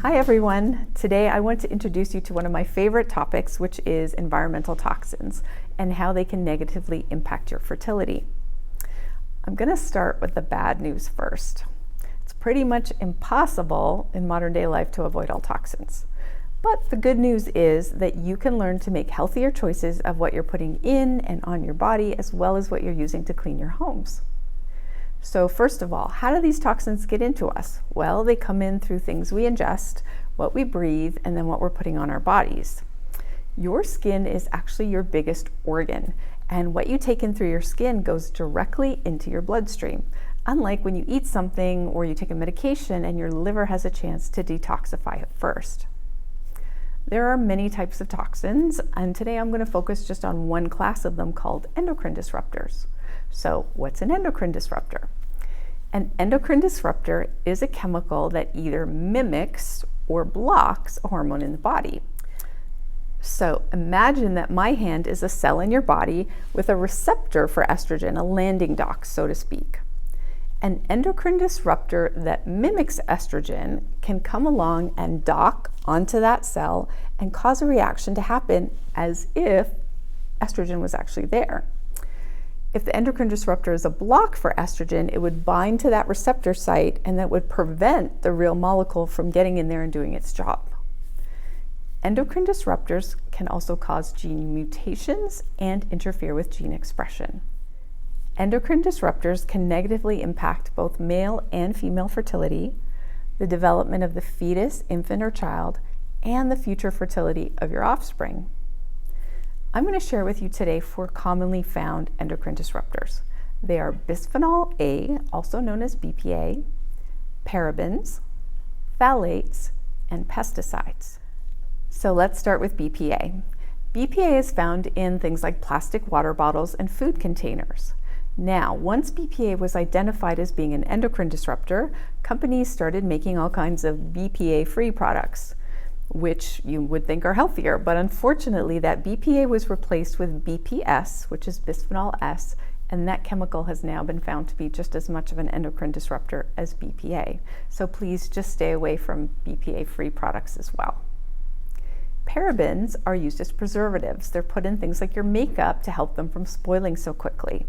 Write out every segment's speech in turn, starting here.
Hi everyone. Today I want to introduce you to one of my favorite topics, which is environmental toxins and how they can negatively impact your fertility. I'm going to start with the bad news first. It's pretty much impossible in modern day life to avoid all toxins. But the good news is that you can learn to make healthier choices of what you're putting in and on your body, as well as what you're using to clean your homes. So first of all, how do these toxins get into us? Well, they come in through things we ingest, what we breathe, and then what we're putting on our bodies. Your skin is actually your biggest organ, and what you take in through your skin goes directly into your bloodstream, unlike when you eat something or you take a medication and your liver has a chance to detoxify it first. There are many types of toxins, and today I'm going to focus just on one class of them called endocrine disruptors. So what's an endocrine disruptor? An endocrine disruptor is a chemical that either mimics or blocks a hormone in the body. So imagine that my hand is a cell in your body with a receptor for estrogen, a landing dock, so to speak. An endocrine disruptor that mimics estrogen can come along and dock onto that cell and cause a reaction to happen as if estrogen was actually there. If the endocrine disruptor is a block for estrogen, it would bind to that receptor site and that would prevent the real molecule from getting in there and doing its job. Endocrine disruptors can also cause gene mutations and interfere with gene expression. Endocrine disruptors can negatively impact both male and female fertility, the development of the fetus, infant, or child, and the future fertility of your offspring. I'm going to share with you today 4 commonly found endocrine disruptors. They are bisphenol A, also known as BPA, parabens, phthalates, and pesticides. So let's start with BPA. BPA is found in things like plastic water bottles and food containers. Now, once BPA was identified as being an endocrine disruptor, companies started making all kinds of BPA-free products, which you would think are healthier, but unfortunately that BPA was replaced with BPS, which is bisphenol S, and that chemical has now been found to be just as much of an endocrine disruptor as BPA. So please just stay away from BPA-free products as well. Parabens are used as preservatives. They're put in things like your makeup to help them from spoiling so quickly.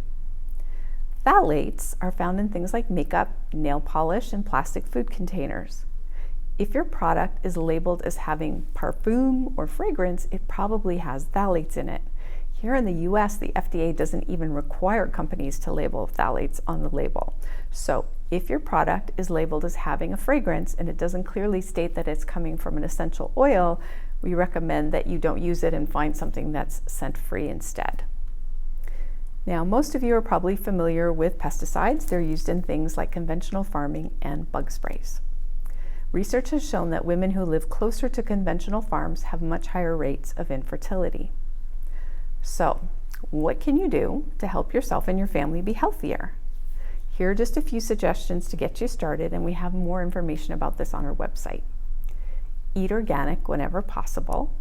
Phthalates are found in things like makeup, nail polish, and plastic food containers. If your product is labeled as having perfume or fragrance, it probably has phthalates in it. Here in the US, the FDA doesn't even require companies to label phthalates on the label. So if your product is labeled as having a fragrance and it doesn't clearly state that it's coming from an essential oil, we recommend that you don't use it and find something that's scent-free instead. Now, most of you are probably familiar with pesticides. They're used in things like conventional farming and bug sprays. Research has shown that women who live closer to conventional farms have much higher rates of infertility. So, what can you do to help yourself and your family be healthier? Here are just a few suggestions to get you started, and we have more information about this on our website. Eat organic whenever possible.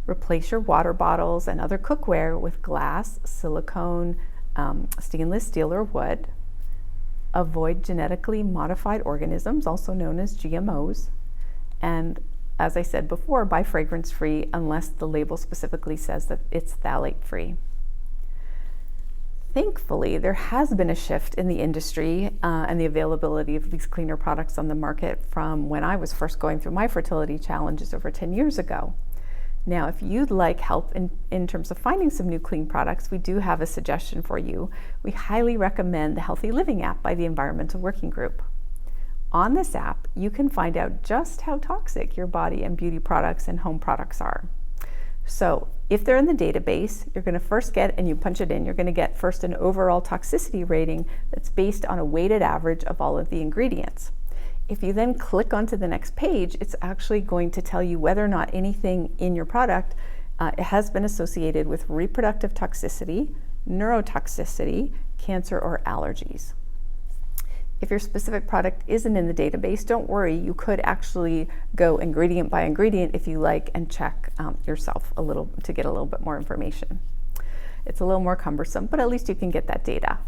Replace your water bottles and other cookware with glass, silicone, stainless steel, or wood. Avoid genetically modified organisms, also known as GMOs. And as I said before, buy fragrance-free unless the label specifically says that it's phthalate-free. Thankfully, there has been a shift in the industry and the availability of these cleaner products on the market from when I was first going through my fertility challenges over 10 years ago. Now, if you'd like help in terms of finding some new clean products, we do have a suggestion for you. We highly recommend the Healthy Living app by the Environmental Working Group. On this app, you can find out just how toxic your body and beauty products and home products are. So if they're in the database, you're going to first get, and you punch it in, you're going to get first an overall toxicity rating that's based on a weighted average of all of the ingredients. If you then click onto the next page, it's actually going to tell you whether or not anything in your product has been associated with reproductive toxicity, neurotoxicity, cancer, or allergies. If your specific product isn't in the database, don't worry, you could actually go ingredient by ingredient if you like and check yourself a little to get a little bit more information. It's a little more cumbersome, but at least you can get that data.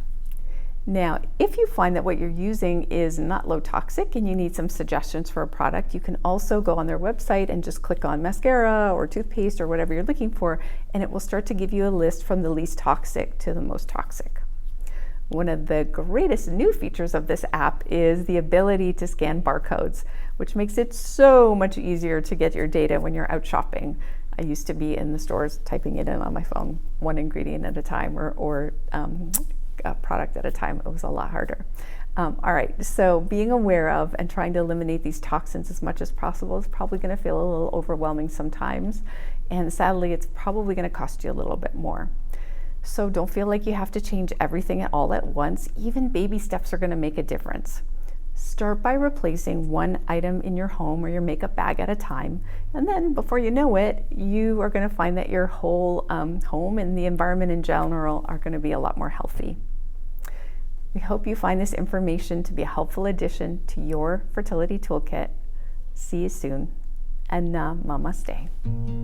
Now, if you find that what you're using is not low toxic and you need some suggestions for a product, you can also go on their website and just click on mascara or toothpaste or whatever you're looking for, and it will start to give you a list from the least toxic to the most toxic. One of the greatest new features of this app is the ability to scan barcodes, which makes it so much easier to get your data when you're out shopping. I used to be in the stores typing it in on my phone, one ingredient at a time or a product at a time. It was a lot harder. All right, so being aware of and trying to eliminate these toxins as much as possible is probably going to feel a little overwhelming sometimes, and sadly it's probably going to cost you a little bit more. So don't feel like you have to change everything all at once. Even baby steps are going to make a difference. Start by replacing one item in your home or your makeup bag at a time, and then before you know it, you are going to find that your whole home and the environment in general are going to be a lot more healthy. We hope you find this information to be a helpful addition to your fertility toolkit. See you soon, and namaste.